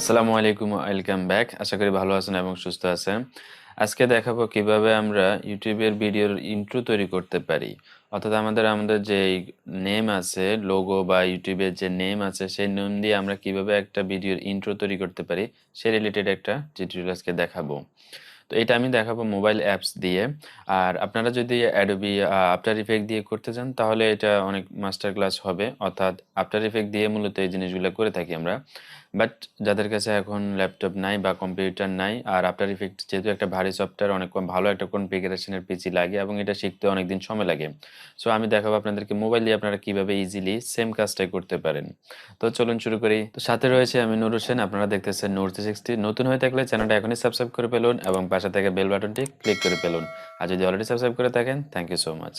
আসসালামু আলাইকুম, welcome back. আশা করি ভালো আছেন এবং সুস্থ আছেন। আজকে দেখাবো কিভাবে আমরা ইউটিউবের ভিডিওর ইন্ট্রো তৈরি করতে পারি। অর্থাৎ আমাদের যেই নেম আছে, লোগো বা ইউটিউবের যে নেম আছে, সেই নেম দিয়ে আমরা কিভাবে একটা ভিডিওর ইন্ট্রো তৈরি করতে পারি, সে রিলেটেড একটা টিউটোরিয়াল আজকে দেখাবো। তো এটা আমি দেখাবো মোবাইল অ্যাপস দিয়ে। আর আপনারা যদি Adobe আফটার ইফেক্ট দিয়ে করতে চান তাহলে এটা অনেক মাস্টার ক্লাস হবে। অর্থাৎ আফটার ইফেক্ট দিয়ে মূলত এই জিনিসগুলো করে থাকি আমরা। বাট যাদের কাছে এখন ল্যাপটপ নাই বা কম্পিউটার নাই আর আফটার ইফেক্ট যেহেতু একটা ভারী সফটওয়্যার অনেক ভালো একটা কনফিগারেশনের পিসি লাগে এবং এটা শিখতে অনেকদিন সময় লাগে। সো আমি দেখাবো আপনাদেরকে মোবাইল দিয়ে আপনারা কিভাবে ইজিলি সেম কাজটাই করতে পারেন। তো চলুন শুরু করি। তো সাথে রয়েছে আমি নুর হোসেন। আপনারা দেখতেছেন নূর360। নতুন হয়ে থাকলে চ্যানেলটা এখনই সাবস্ক্রাইব করে ফেলুন এবং পাশে থেকে বেল বাটনটি ক্লিক করে ফেলুন। আর যদি অলরেডি সাবস্ক্রাইব করে থাকেন, থ্যাংক ইউ সো মাচ।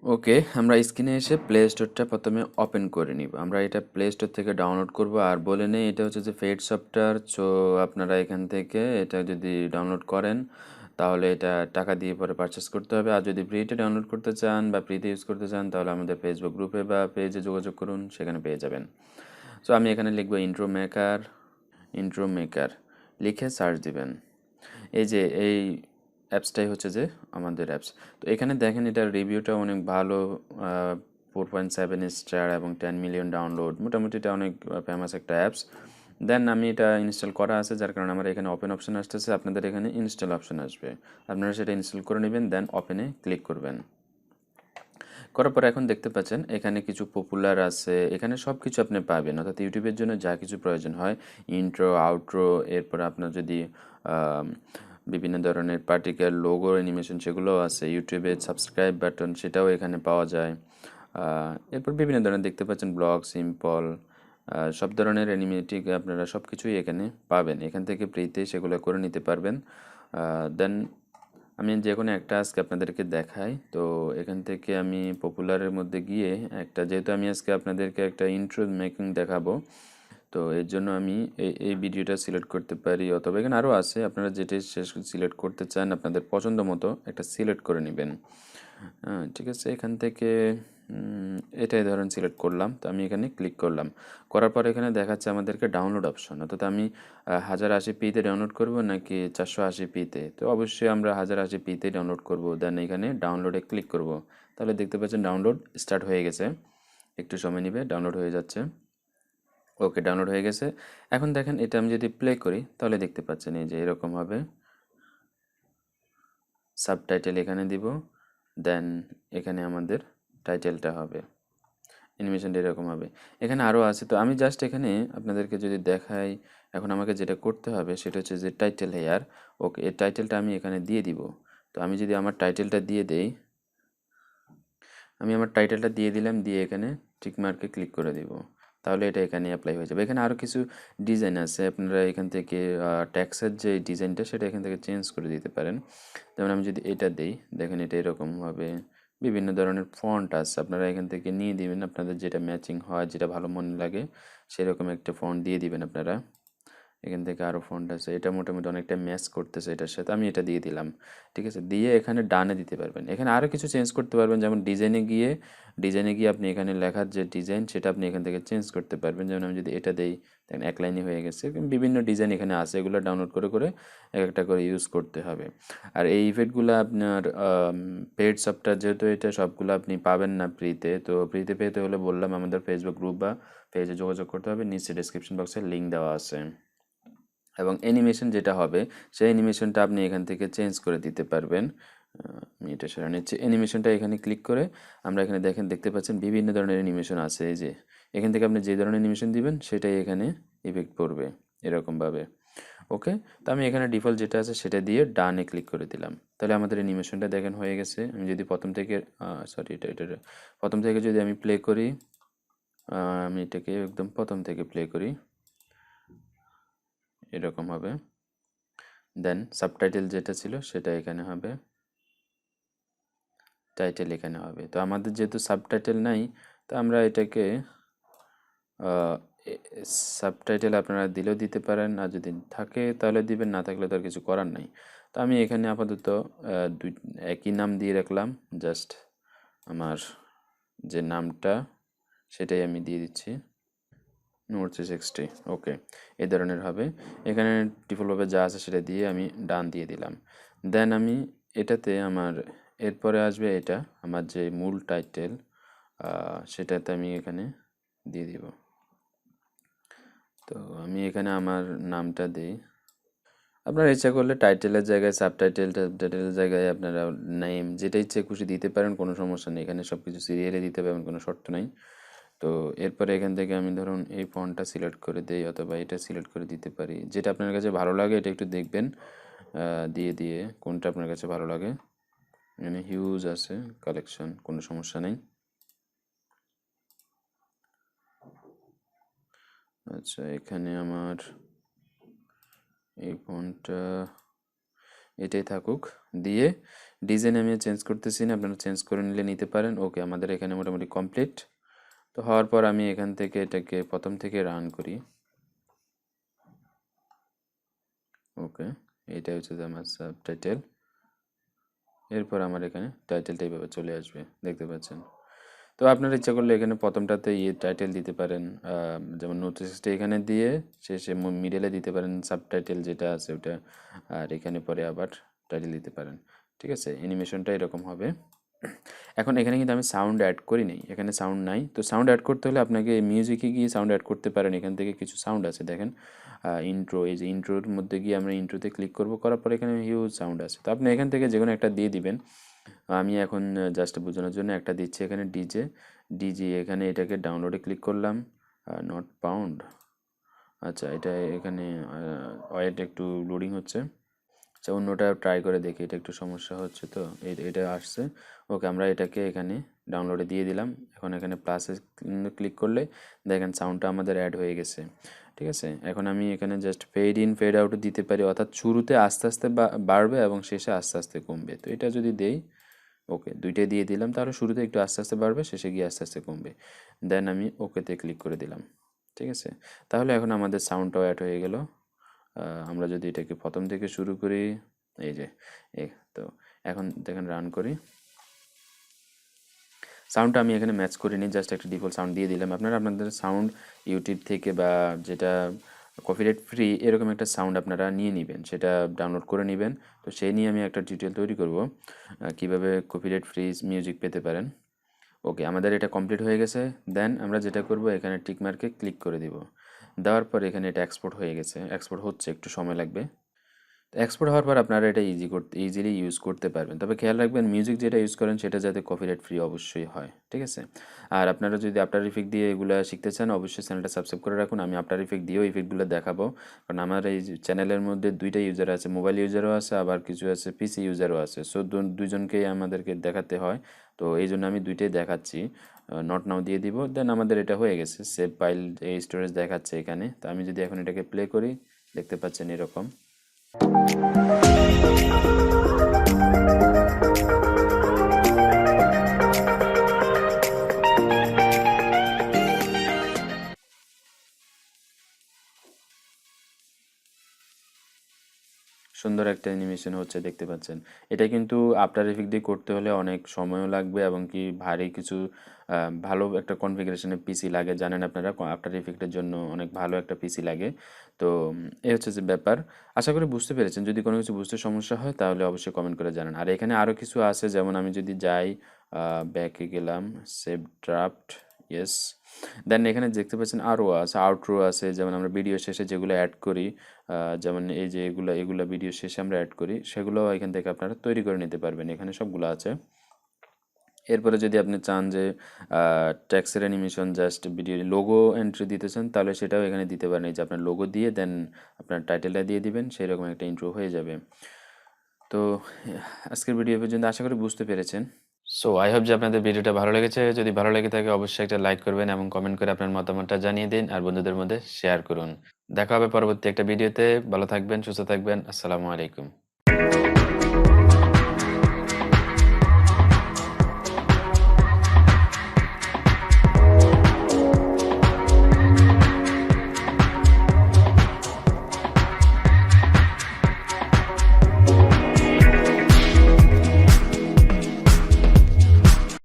ওকে, আমরা স্ক্রিনে এসে প্লে স্টোরটা প্রথমে ওপেন করে নিব। আমরা এটা প্লে স্টোর থেকে ডাউনলোড করব। আর বলে নেই এটা হচ্ছে যে পেইড সফটওয়্যার। সো আপনারা এখান থেকে এটা যদি ডাউনলোড করেন তাহলে এটা টাকা দিয়ে পরে পারচেস করতে হবে। আর যদি ফ্রিতে ডাউনলোড করতে চান বা ফ্রিতে ইউজ করতে চান তাহলে আমাদের ফেসবুক গ্রুপে বা পেজে যোগাযোগ করুন, সেখানে পেয়ে যাবেন। সো আমি এখানে লিখব ইন্ট্রো মেকার লিখে সার্চ দিবেন। এই যে এই অ্যাপসটাই হচ্ছে যে আমাদের অ্যাপস। তো এখানে দেখেন এটার রিভিউটা অনেক ভালো, 4.7 স্টার এবং 10 মিলিয়ন ডাউনলোড। মোটামুটি এটা অনেক ফেমাস একটা অ্যাপস। দেন আমি এটা ইনস্টল করা আছে, যার কারণে আমার এখানে ওপেন অপশন আসতেছে, আপনাদের এখানে ইনস্টল অপশন আসবে। আপনারা সেটা ইনস্টল করে নেবেন, দেন ওপেনে ক্লিক করবেন। করার পর এখন দেখতে পাচ্ছেন এখানে কিছু পপুলার আছে, এখানে সব কিছু আপনি পাবেন। অর্থাৎ ইউটিউবের জন্য যা কিছু প্রয়োজন হয়, ইন্ট্রো, আউট্রো, এরপর আপনার যদি আম, বিভিন্ন ধরনের পার্টিকুলার লোগো অ্যানিমেশন সেগুলোও আছে। ইউটিউবের সাবস্ক্রাইব বাটন সেটাও এখানে পাওয়া যায়। এরপর বিভিন্ন ধরনের দেখতে পাচ্ছেন ব্লগ, সিম্পল, সব ধরনের অ্যানিমেটিক আপনারা সব কিছুই এখানে পাবেন। এখান থেকে ফ্রিতে সেগুলো করে নিতে পারবেন। দেন আমি যে কোনো একটা আজকে আপনাদেরকে দেখাই। তো এখান থেকে আমি পপুলারের মধ্যে গিয়ে একটা, যেহেতু আমি আজকে আপনাদেরকে একটা ইন্ট্রো মেকিং দেখাবো, তো এর জন্য আমি এই ভিডিওটা সিলেক্ট করতে পারি, অথবা এখানে আরও আছে, আপনারা যেটা শেষ সিলেক্ট করতে চান আপনাদের পছন্দ মতো একটা সিলেক্ট করে নেবেন। হ্যাঁ, ঠিক আছে। এখান থেকে এটাই ধরেন সিলেক্ট করলাম। তো আমি এখানে ক্লিক করলাম। করার পর এখানে দেখাচ্ছে আমাদেরকে ডাউনলোড অপশন। অর্থাৎ আমি 1080p-তে ডাউনলোড করব নাকি 480p-তে। তো অবশ্যই আমরা 1080p-তে ডাউনলোড করব। দেন এখানে ডাউনলোডে ক্লিক করব। তাহলে দেখতে পাচ্ছেন ডাউনলোড স্টার্ট হয়ে গেছে। একটু সময় নেবে, ডাউনলোড হয়ে যাচ্ছে। ওকে, ডাউনলোড হয়ে গেছে। এখন দেখেন এটা আমি যদি প্লে করি তাহলে দেখতে পাচ্ছেন এই যে এরকম হবে। সাবটাইটেল এখানে দিব, দেন এখানে আমাদের টাইটেলটা হবে, অ্যানিমেশনটা এরকম হবে। এখানে আরও আছে, তো আমি জাস্ট এখানে আপনাদেরকে যদি দেখাই, এখন আমাকে যেটা করতে হবে সেটা হচ্ছে যে টাইটেল হেয়ার। ওকে, এই টাইটেলটা আমি এখানে দিয়ে দিব। তো আমি যদি আমার টাইটেলটা দিয়ে দেই, আমি আমার টাইটেলটা দিয়ে দিলাম, দিয়ে এখানে টিক মার্কে ক্লিক করে দিব। তাহলে এটা এখানে অ্যাপ্লাই হয়ে যাবে। এখানে আরও কিছু ডিজাইন আছে, আপনারা এখান থেকে ট্যাক্সের যে ডিজাইনটা সেটা এখান থেকে চেঞ্জ করে দিতে পারেন। যেমন আমি যদি এটা দেই, দেখেন এটা এরকম হবে। বিভিন্ন ধরনের ফন্ট আছে, আপনারা এখান থেকে নিয়ে দিবেন, আপনাদের যেটা ম্যাচিং হয়, যেটা ভালো মনে লাগে সেরকম একটা ফন্ট দিয়ে দিবেন আপনারা। এখান থেকে আরও ফন্ট আছে, এটা মোটামুটি অনেকটা ম্যাচ করতেছে এটার সাথে, আমি এটা দিয়ে দিলাম। ঠিক আছে, দিয়ে এখানে ডানে দিতে পারবেন। এখানে আরও কিছু চেঞ্জ করতে পারবেন, যেমন ডিজাইনে গিয়ে আপনি এখানে লেখার যে ডিজাইন সেটা আপনি এখান থেকে চেঞ্জ করতে পারবেন। যেমন আমি যদি এটা দেই, দেখেন এক লাইনই হয়ে গেছে। বিভিন্ন ডিজাইন এখানে আছে, এগুলো ডাউনলোড করে করে এক একটা করে ইউজ করতে হবে। আর এই ইফেক্টগুলো আপনার পেড সফটওয়্যার, যেহেতু এটা সবগুলো আপনি পাবেন না ফ্রিতে। তো ফ্রিতে পেতে হলে বললাম আমাদের ফেসবুক গ্রুপ বা পেজে যোগাযোগ করতে হবে, নিচে ডেসক্রিপশন বক্সে লিঙ্ক দেওয়া আছে। এবং অ্যানিমেশন যেটা হবে সেই অ্যানিমেশনটা আপনি এখান থেকে চেঞ্জ করে দিতে পারবেন। আমি এটা সরা নিচ্ছি। অ্যানিমেশনটা এখানে ক্লিক করে আমরা এখানে দেখতে পাচ্ছেন বিভিন্ন ধরনের অ্যানিমেশন আছে। এই যে এখান থেকে আপনি যে ধরনের অ্যানিমেশন দিবেন সেটাই এখানে ইফেক্ট পড়বে এরকমভাবে। ওকে, তো আমি এখানে ডিফল্ট যেটা আছে সেটা দিয়ে ডানে ক্লিক করে দিলাম। তাহলে আমাদের অ্যানিমেশনটা দেখেন হয়ে গেছে। আমি যদি প্রথম থেকে সরি এটা প্রথম থেকে যদি আমি প্লে করি, আমি এটাকে একদম প্রথম থেকে প্লে করি, এরকম হবে। দেন সাবটাইটেল যেটা ছিল সেটা এখানে হবে, টাইটেল এখানে হবে। তো আমাদের যেহেতু সাবটাইটেল নাই, তো আমরা এটাকে সাবটাইটেল আপনারা দিলেও দিতে পারেন, আর যদি থাকে তাহলে দিবেন, না থাকলে তো আর কিছু করার নাই। তো আমি এখানে আপাতত একই নাম দিয়ে রাখলাম, জাস্ট আমার যে নামটা সেটাই আমি দিয়ে দিচ্ছি। নোট 360, ওকে, এই ধরনের হবে। এখানে ডিফল্টভাবে যা আছে সেটা দিয়ে আমি ডান দিয়ে দিলাম। দেন আমি এটাতে আমার এরপরে আসবে এটা আমার যে মূল টাইটেল, সেটাতে আমি এখানে দিয়ে দিব। তো আমি এখানে আমার নামটা দিই। আপনারা ইচ্ছা করলে টাইটেলের জায়গায় সাবটাইটেল, সাবটাইটেলের জায়গায় আপনারা নেম যেটা ইচ্ছে খুশি দিতে পারেন, কোনো সমস্যা নেই। এখানে সব কিছু সিরিয়ালে দিতে পারবেন, কোনো শর্ত নাই। তো এরপরে এখান থেকে আমি ধরুন এই ফন্টটা সিলেক্ট করে দেই অথবা এটা সিলেক্ট করে দিতে পারি। যেটা আপনার কাছে ভালো লাগে এটা একটু দেখবেন, দিয়ে কোনটা আপনার কাছে ভালো লাগে। এখানে হিউজ আছে কালেকশন, কোনো সমস্যা নেই। আচ্ছা, এখানে আমার এই ফন্টটা এটাই থাকুক। দিয়ে ডিজাইন আমি চেঞ্জ করতেছি না, আপনারা চেঞ্জ করে নিলে নিতে পারেন। ওকে, আমাদের এখানে মোটামুটি কমপ্লিট। তো হওয়ার পর আমি এখান থেকে এটাকে প্রথম থেকে রান করি। ওকে, এইটা হচ্ছে যে আমার সাবটাইটেল। এরপর আমার এখানে টাইটেলটা এইভাবে চলে আসবে, দেখতে পাচ্ছেন। তো আপনারা ইচ্ছা করলে এখানে প্রথমটাতে টাইটেল দিতে পারেন, যেমন নোটিসটা এখানে দিয়ে শেষে মিডলে দিতে পারেন সাবটাইটেল যেটা আছে ওটা, আর এখানে পরে আবার টাইটেল দিতে পারেন। ঠিক আছে, অ্যানিমেশনটা এরকম হবে। এখন এখানে কিন্তু আমি সাউন্ড অ্যাড করি নাই, এখানে সাউন্ড নাই। তো সাউন্ড অ্যাড করতে হলে আপনাকে মিউজিকে গিয়ে সাউন্ড অ্যাড করতে পারেন। এখান থেকে কিছু সাউন্ড আছে দেখেন, ইন্ট্রো, এই যে ইন্ট্রোর মধ্যে গিয়ে আমরা ইন্ট্রোতে ক্লিক করব, করার পরে এখানে হিউজ সাউন্ড আছে। তো আপনি এখান থেকে যে কোনো একটা দিয়ে দিবেন। আমি এখন জাস্ট বোঝানোর জন্য একটা দিচ্ছি এখানে ডিজে এখানে এটাকে ডাউনলোডে ক্লিক করলাম, নট পাউন্ড। আচ্ছা, এটা এখানে ওয়েট একটু লোডিং হচ্ছে। আচ্ছা, অন্যটা ট্রাই করে দেখি, এটা একটু সমস্যা হচ্ছে। তো এটা আসছে। ওকে, আমরা এটাকে এখানে ডাউনলোডে দিয়ে দিলাম। এখন এখানে প্লাসে ক্লিক করলে দেখেন সাউন্ডটা আমাদের অ্যাড হয়ে গেছে। ঠিক আছে, এখন আমি এখানে just fade in fade out দিতে পারি, অর্থাৎ শুরুতে আস্তে আস্তে বাড়বে এবং শেষে আস্তে আস্তে কমবে। তো এটা যদি দেই, ওকে, দুইটাই দিয়ে দিলাম, তাহলে শুরুতে একটু আস্তে আস্তে বাড়বে, শেষে গিয়ে আস্তে আস্তে কমবে। দেন আমি ওকেতে ক্লিক করে দিলাম। ঠিক আছে, তাহলে এখন আমাদের সাউন্ডটাও অ্যাড হয়ে গেল। আমরা যদি এটাকে প্রথম থেকে শুরু করি, এই যে এ তো এখন দেখেন রান করি, সাউন্ডটা আমি এখানে ম্যাচ করিনি, জাস্ট একটা ডিফল্ট সাউন্ড দিয়ে দিলাম। আপনারা আপনাদের সাউন্ড ইউটিউব থেকে বা যেটা কপিরাইট ফ্রি এরকম একটা সাউন্ড আপনারা নিয়ে নেবেন, সেটা ডাউনলোড করে নেবেন। তো সেই নিয়ে আমি একটা টিউটোরিয়াল তৈরি করব, কিভাবে কপিরাইট ফ্রি মিউজিক পেতে পারেন। ওকে, আমাদের এটা কমপ্লিট হয়ে গেছে। দেন আমরা যেটা করব, এখানে টিক মার্কে ক্লিক করে দিব। দেওয়ার পর এখানে এটা এক্সপোর্ট হয়ে গেছে, এক্সপোর্ট হচ্ছে, একটু সময় লাগবে। তো এক্সপোর্ট হওয়ার পর আপনারা এটা ইজিলি ইউজ করতে পারবেন। তবে খেয়াল রাখবেন মিউজিক যেটা ইউজ করেন সেটা যাতে কপিরাইট ফ্রি অবশ্যই হয়। ঠিক আছে, আর আপনারা যদি আফটার ইফেক্ট দিয়ে এগুলো শিখতে চান, অবশ্যই চ্যানেলটা সাবস্ক্রাইব করে রাখুন। আমি আফটার ইফেক্ট দিয়েও ইফেক্টগুলো দেখাবো, কারণ আমার এই চ্যানেলের মধ্যে দুইটা ইউজার আছে, মোবাইল ইউজারও আছে, আবার কিছু আছে পিসি ইউজারও আছে। সো দুইজনকেই আমাদেরকে দেখাতে হয়। তো এই জন্য আমি দুইটাই দেখাচ্ছি। নট নাও দিয়ে দিব। দেন আমাদের এটা হয়ে গেছে, সেভ ফাইল এই স্টোরেজ দেখাচ্ছে এখানে। তো আমি যদি এখন এটাকে প্লে করি, দেখতে পাচ্ছেন এরকম। সুন্দর একটা অ্যানিমেশন হচ্ছে, দেখতে পাচ্ছেন। এটা কিন্তু আফটার ইফেক্ট দিয়ে করতে হলে অনেক সময়ও লাগবে এবং কি ভারী কিছু ভালো একটা কনফিগারেশনের পিসি লাগে, জানেন আপনারা আফটার ইফেক্টের জন্য অনেক ভালো একটা পিসি লাগে। তো এই হচ্ছে যে ব্যাপার। আশা করি বুঝতে পেরেছেন। যদি কোনো কিছু বুঝতে সমস্যা হয় তাহলে অবশ্যই কমেন্ট করে জানান। আর এখানে আরও কিছু আছে, যেমন আমি যদি যাই, ব্যাকে গেলাম, সেভ ড্রাফট, ইয়েস। দেন এখানে দেখতে পাচ্ছেন আরও আছে, আউটরো আছে, যেমন আমরা ভিডিও শেষে যেগুলো অ্যাড করি, যেমন এই যে এগুলো ভিডিও শেষে আমরা অ্যাড করি, সেগুলো এখান থেকে আপনারা তৈরি করে নিতে পারবেন, এখানে সবগুলো আছে। এরপরে যদি আপনি চান যে ট্যাক্সের animation, just video logo entry দিতে চান, তাহলে সেটাও এখানে দিতে পারেন। এই যে আপনার লোগো দিয়ে দেন আপনার টাইটেলটা দিয়ে দিবেন, সেই রকম একটা ইন্ট্রো হয়ে যাবে। তো আজকের ভিডিও পর্যন্ত, আশা করি বুঝতে পেরেছেন। সো আই হোপ যে আপনাদের ভিডিওটা ভালো লেগেছে। যদি ভালো লেগে থাকে অবশ্যই একটা লাইক করবেন এবং কমেন্ট করে আপনার মতামতটা জানিয়ে দিন, আর বন্ধুদের মধ্যে শেয়ার করুন। দেখা হবে পরবর্তী একটা ভিডিওতে। ভালো থাকবেন, সুস্থ থাকবেন। আসসালামু আলাইকুম।